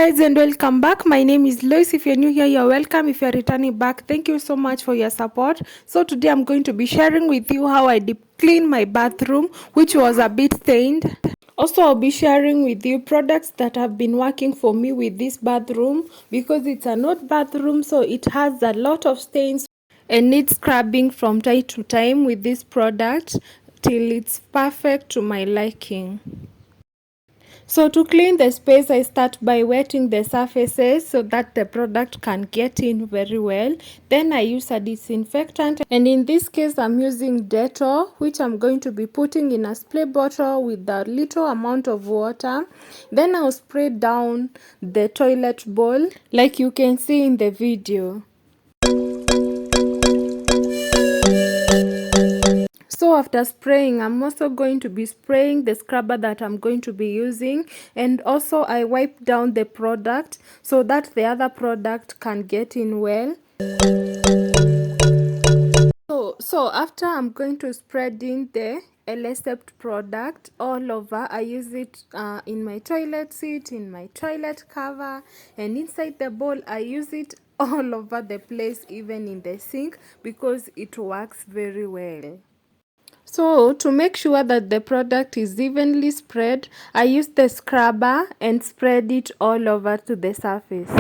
guys, and welcome back. My name is Lois. If you're new here, you're welcome. If you're returning back, thank you so much for your support. So today I'm going to be sharing with you how I deep clean my bathroom, which was a bit stained. Also, I'll be sharing with you products that have been working for me with this bathroom, because it's an old bathroom, so it has a lot of stains and needs scrubbing from time to time with this product till it's perfect to my liking. So to clean the space, I start by wetting the surfaces so that the product can get in very well. Then I use a disinfectant, and in this case I'm using Dettol, which I'm going to be putting in a spray bottle with a little amount of water. Then I'll spray down the toilet bowl like you can see in the video. So after spraying, I'm also going to be spraying the scrubber that I'm going to be using, and also I wipe down the product so that the other product can get in well. So after I'm going to spread in the L-Sept product all over. I use it in my toilet seat, in my toilet cover, and inside the bowl. I use it all over the place, even in the sink, because it works very well. So to make sure that the product is evenly spread, I use the scrubber and spread it all over to the surface.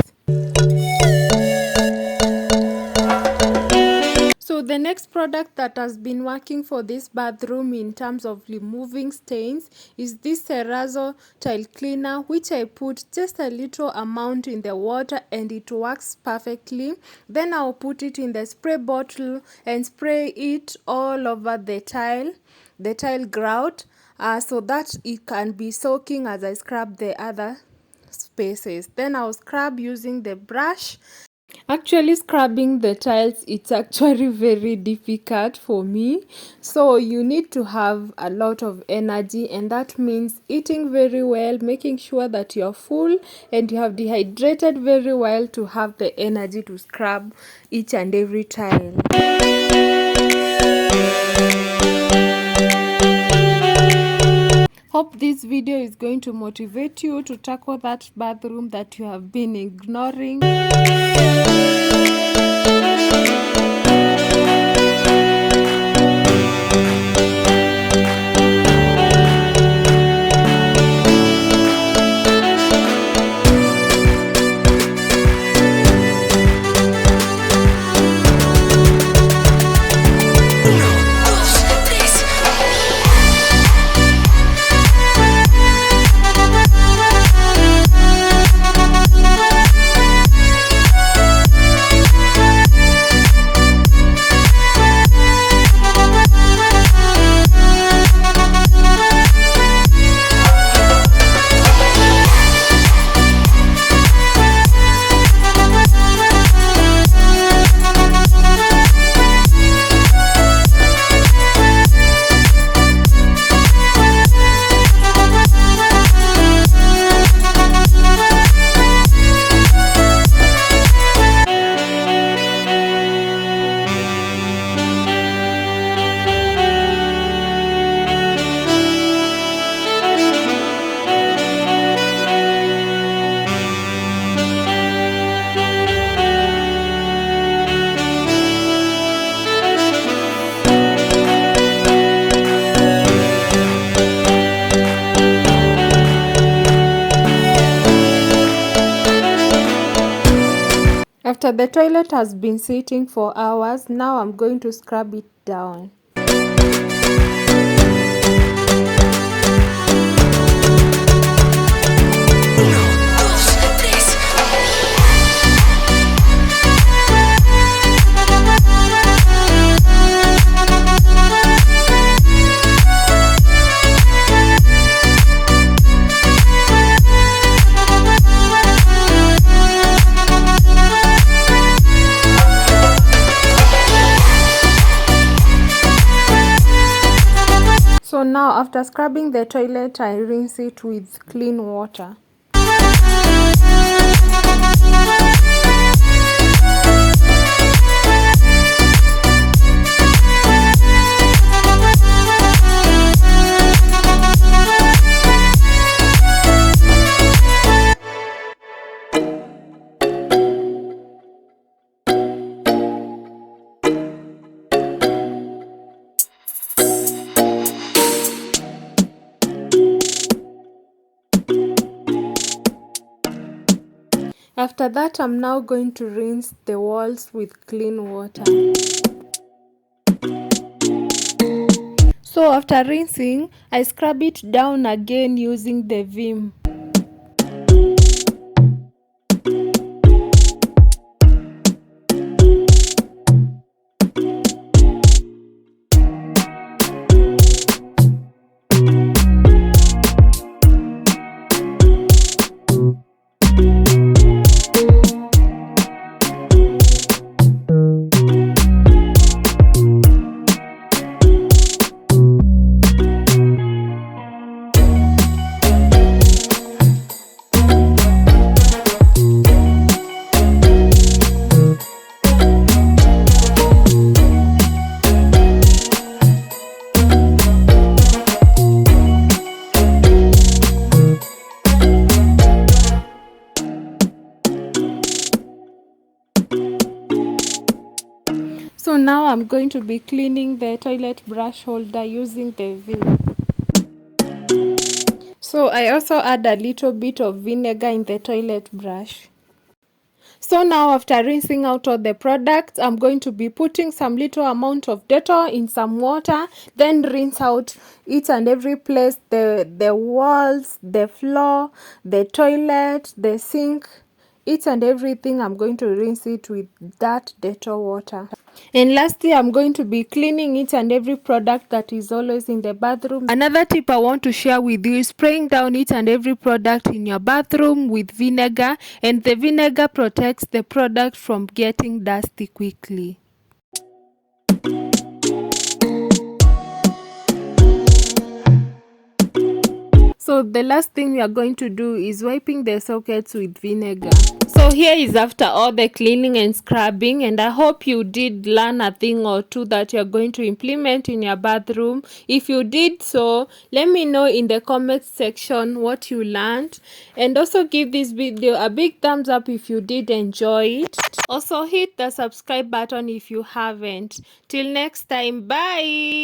So the next product that has been working for this bathroom in terms of removing stains is this Terrazzo tile cleaner, which I put just a little amount in the water and it works perfectly. Then I'll put it in the spray bottle and spray it all over the tile grout, so that it can be soaking as I scrub the other spaces. Then I'll scrub using the brush. Actually, scrubbing the tiles, it's actually very difficult for me, so you need to have a lot of energy, and that means eating very well, making sure that you're full and you have dehydrated very well to have the energy to scrub each and every tile. Hope this video is going to motivate you to tackle that bathroom that you have been ignoring. After the toilet has been sitting for hours, now I'm going to scrub it down. So now after scrubbing the toilet, I rinse it with clean water. After that, I'm now going to rinse the walls with clean water. So after rinsing, I scrub it down again using the vim. So now I'm going to be cleaning the toilet brush holder using the vim. So I also add a little bit of vinegar in the toilet brush. So now after rinsing out all the products, I'm going to be putting some little amount of Dettol in some water, then rinse out each and every place, the walls, the floor, the toilet, the sink, each and everything. I'm going to rinse it with that Dettol water. And lastly, I'm going to be cleaning each and every product that is always in the bathroom. Another tip I want to share with you is spraying down each and every product in your bathroom with vinegar, and the vinegar protects the product from getting dusty quickly. So the last thing we are going to do is wiping the sockets with vinegar. So here is after all the cleaning and scrubbing, and I hope you did learn a thing or two that you're going to implement in your bathroom. If you did so, let me know in the comment section what you learned, and also give this video a big thumbs up if you did enjoy it. Also hit the subscribe button if you haven't. Till next time, bye.